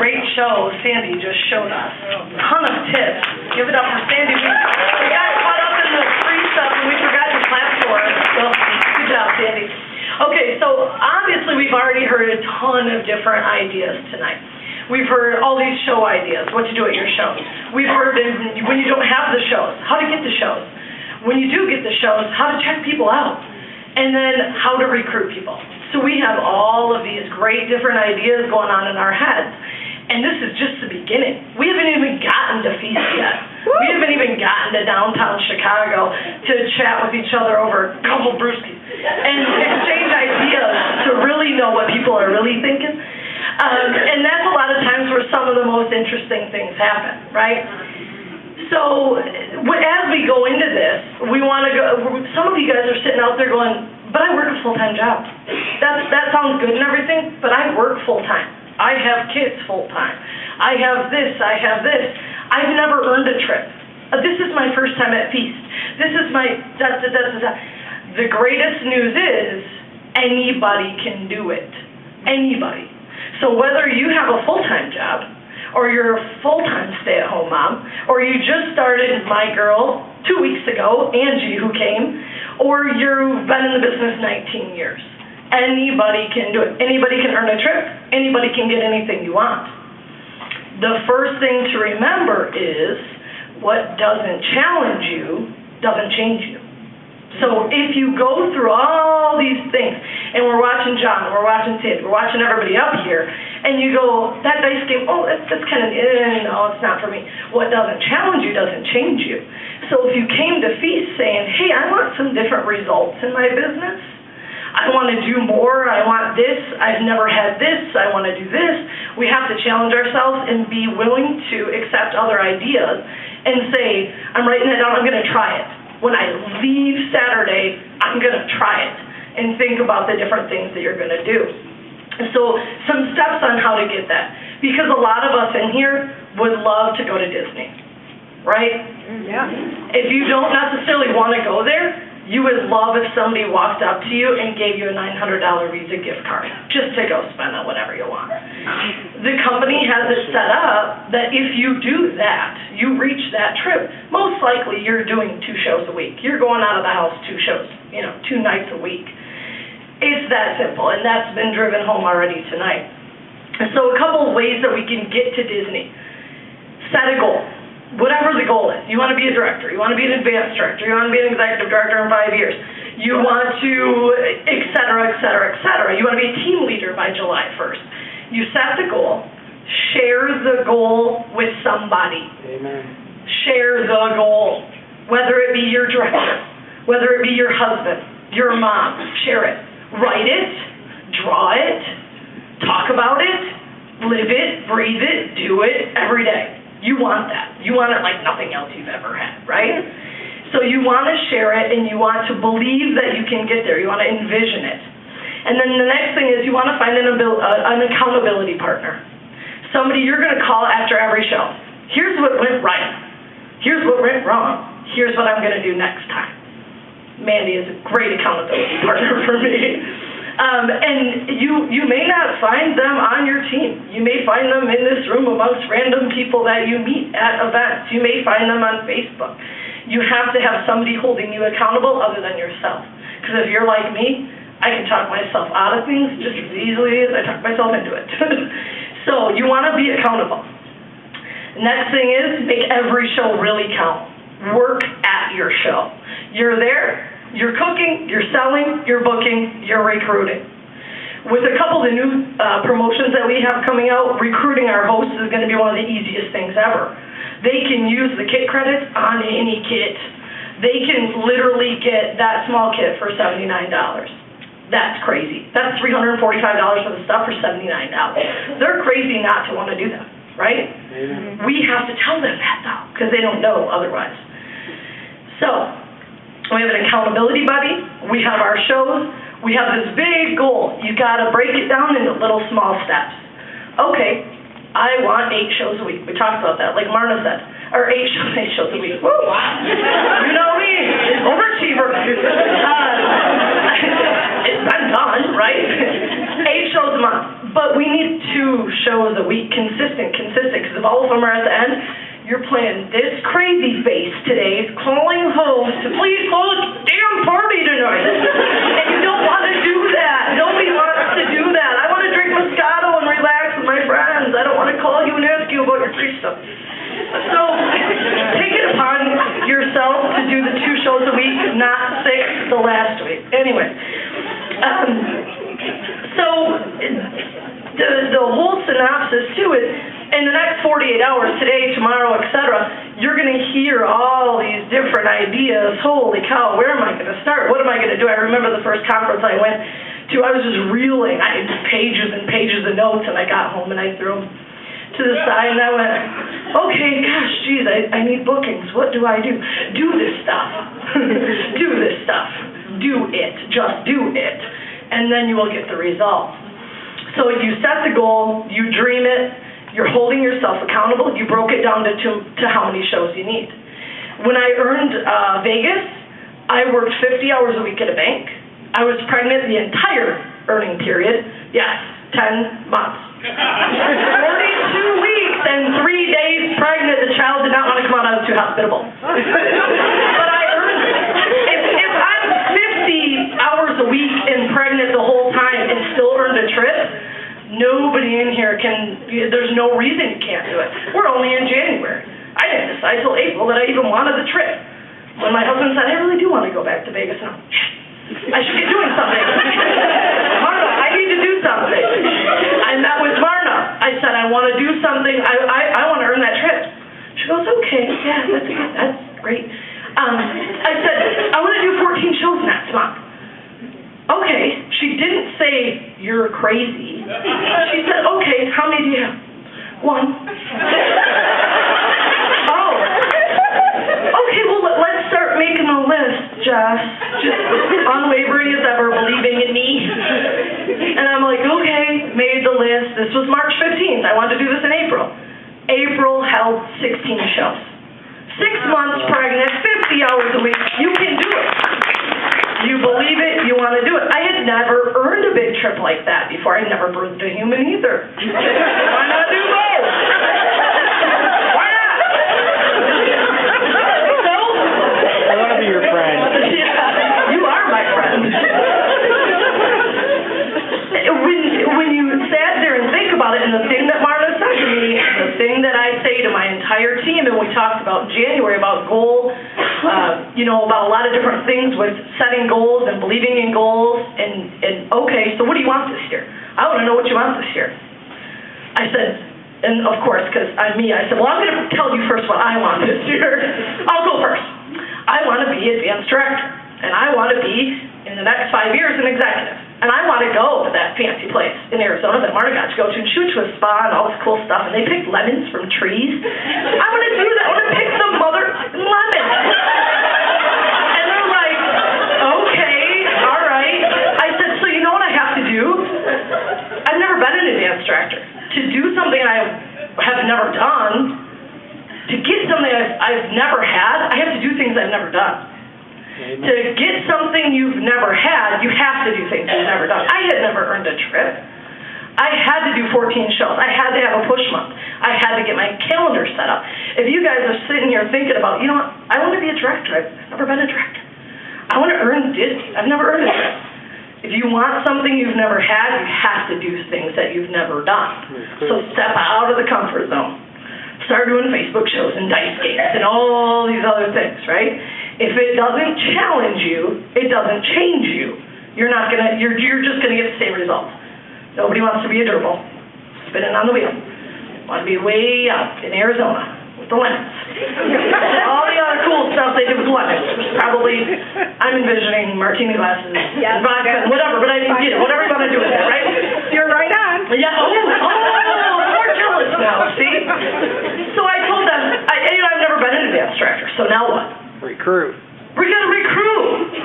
great show Sandy just showed us. Ton of tips. Give it up for Sandy. We got caught up in the free stuff and we forgot to clap for it. So good job, Sandy. Okay, so obviously we've already heard a ton of different ideas tonight. We've heard all these show ideas, what to do at your shows. We've heard when you don't have the shows, how to get the shows. When you do get the shows, how to check people out. And then how to recruit people. So we have all of these great different ideas going on in our heads. And this is just the beginning. We haven't even gotten to Feast yet. We haven't even gotten to downtown Chicago to chat with each other over a couple brewskis and exchange ideas to really know what people are really thinking. And that's a lot of times where some of the most interesting things happen, right? So as we go into this, we want to go, some of you guys are sitting out there going, but I work a full-time job. That sounds good and everything, but I work full-time. I have kids full-time. I have this, I have this. I've never earned a trip. This is my first time at Feast. This is my da-da-da-da-da. The greatest news is anybody can do it. Anybody. So whether you have a full-time job, or you're a full-time stay-at-home mom, or you just started My Girl 2 weeks ago, Angie, who came, or you've been in the business 19 years. Anybody can do it. Anybody can earn a trip. Anybody can get anything you want. The first thing to remember is what doesn't challenge you doesn't change you. So if you go through all these things, and we're watching John, and we're watching Sid, we're watching everybody up here, and you go, that dice game, oh, that's kind of, no, it's not for me. What doesn't challenge you doesn't change you. So if you came to Feast saying, hey, I want some different results in my business, I want to do more, I want this, I've never had this, I want to do this, we have to challenge ourselves and be willing to accept other ideas and say, I'm writing that down, I'm going to try it. When I leave Saturday, I'm going to try it and think about the different things that you're going to do. So some steps on how to get that. Because a lot of us in here would love to go to Disney, right? Yeah. If you don't necessarily want to go there, you would love if somebody walked up to you and gave you a $900 Visa gift card just to go spend on whatever you want. The company has it set up that if you do that, you reach that trip, most likely you're doing 2 shows a week. You're going out of the house 2 shows, 2 nights a week. It's that simple, and that's been driven home already tonight. And so a couple of ways that we can get to Disney. Set a goal. Whatever the goal is. You want to be a director. You want to be an advanced director. You want to be an executive director in 5 years. You want to, et cetera, et cetera, et cetera. You want to be a team leader by July 1st. You set the goal. Share the goal with somebody. Amen. Share the goal. Whether it be your director, whether it be your husband, your mom, share it. Write it, draw it, talk about it, live it, breathe it, do it every day. You want that. You want it like nothing else you've ever had, right? So you want to share it and you want to believe that you can get there. You want to envision it. And then the next thing is you want to find an accountability partner. Somebody you're going to call after every show. Here's what went right. Here's what went wrong. Here's what I'm going to do next time. Mandy is a great accountability partner for me. And you may not find them on your team. You may find them in this room amongst random people that you meet at events. You may find them on Facebook. You have to have somebody holding you accountable other than yourself. Because if you're like me, I can talk myself out of things just as easily as I talk myself into it. So you want to be accountable. Next thing is make every show really count. Work at your show. You're there. You're cooking, you're selling, you're booking, you're recruiting. With a couple of the new promotions that we have coming out, recruiting our hosts is going to be one of the easiest things ever. They can use the kit credits on any kit. They can literally get that small kit for $79. That's crazy. That's $345 for the stuff for $79. They're crazy not to want to do that, right? Amen. We have to tell them that, though, because they don't know otherwise. So we have an accountability buddy. We have our shows. We have this big goal. You got to break it down into little small steps. Okay, I want 8 shows a week. We talked about that, like Marna said. Or 8 shows a week. Woo! You know me, overachiever. It's been done, right? 8 shows a month. But we need 2 shows a week, consistent, because if all of them are at the end, you're playing this crazy face today, calling host to please close the damn party tonight. And you don't want to do that. Nobody wants to do that. I want to drink Moscato and relax with my friends. I don't want to call you and ask you about your free stuff. So take it upon yourself to do the 2 shows a week, not 6 the last week. Anyway, so the whole synopsis to it, in the next 48 hours, today, tomorrow, etc., you're going to hear all these different ideas. Holy cow, where am I going to start? What am I going to do? I remember the first conference I went to, I was just reeling. I had pages and pages of notes, and I got home and I threw them to the side, and I went, okay, gosh, geez, I need bookings. What do I do? Do this stuff. Do this stuff. Do it. Just do it. And then you will get the results. So you set the goal, you dream it, you're holding yourself accountable, you broke it down to how many shows you need. When I earned Vegas, I worked 50 hours a week at a bank. I was pregnant the entire earning period. Yes, 10 months. 42 weeks and 3 days pregnant. The child did not want to come out. I was too hospitable. But I earned it. If I'm 50 hours a week and pregnant the whole time and still earned a trip, nobody in here there's no reason you can't do it. We're only in January. I didn't decide till April that I even wanted the trip. When my husband said, I really do want to go back to Vegas now. I should get doing something. Marna, I need to do something. I met with Marna. I said, I want to do something. I want to earn that trip. She goes, okay, yeah, that's great. I said, I want to do 14 shows next month. Okay. She didn't say, you're crazy. She said, okay, how many do you have? 1. Oh. Okay, well, let's start making a list, Jess. Just unwavering as ever, believing in me. And I'm like, okay, made the list. This was March 15th. I wanted to do this in April. April held 16 shows. 6 months pregnant, 50 hours a week. You can do it. You believe it, you want to do it. I had never earned a big trip like that before. I never birthed a human either. Why not do both? Why not? So, I want to be your friend. Yeah, you are my friend. When you sat there and think about it, and the thing that Marta said to me, the thing that I say to my entire team, and we talked about in January about goal, about a lot of different things with setting goals and believing in goals, and okay, so what do you want this year? I want to know what you want this year. I said, and of course, because I'm me, I said, well, I'm going to tell you first what I want this year. I'll go first. I want to be advanced director, and I want to be, in the next 5 years, an executive. And I want to go to that fancy place in Arizona that Marta got to go to, and she went to a spa and all this cool stuff, and they picked lemons from trees. I want to do that. I want to pick some mother lemons. And they're like, okay, all right. I said, so you know what I have to do? I've never been an advanced director. To do something I have never done, to get something I've never had, I have to do things I've never done. Amen. To get something you've never had, you have to do things you've never done. I had never earned a trip. I had to do 14 shows. I had to have a push month. I had to get my calendar set up. If you guys are sitting here thinking about, you know what, I want to be a director. I've never been a director. I want to earn Disney. I've never earned a trip. If you want something you've never had, you have to do things that you've never done. So step out of the comfort zone. Start doing Facebook shows and dice games and all these other things, right? If it doesn't challenge you, it doesn't change you. You're just gonna get the same results. Nobody wants to be a gerbil, spinning on the wheel. Want to be way up in Arizona with the lemons. All the other cool stuff they do with lemons. Probably, I'm envisioning martini glasses, vodka, whatever. But I get it. Whatever you want to do with it, right? You're right on. Yeah. More jealous now. See? So I told them, I've never been an advanced director. So now what? Recruit. We're going to recruit.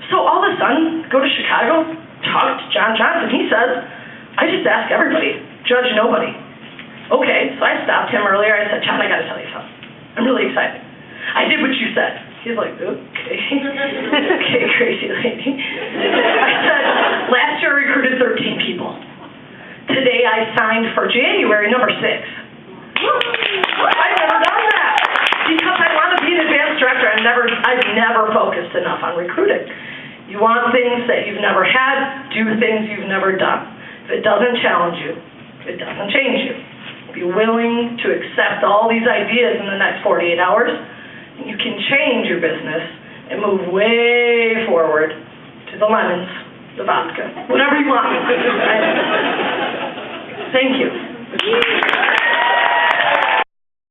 So all of a sudden, go to Chicago, talk to John Johnson. He says, I just ask everybody, judge nobody. Okay, so I stopped him earlier. I said, John, I got to tell you something. I'm really excited. I did what you said. He's like, okay. Okay, crazy lady. I said, last year I recruited 13 people. Today I signed for January, number 6. I've never done that because I want to be an advanced director. I've never focused enough on recruiting. You want things that you've never had, do things you've never done. If it doesn't challenge you, it doesn't change you. Be willing to accept all these ideas in the next 48 hours, and you can change your business and move way forward to the lemons, the vodka, whatever you want. Thank you.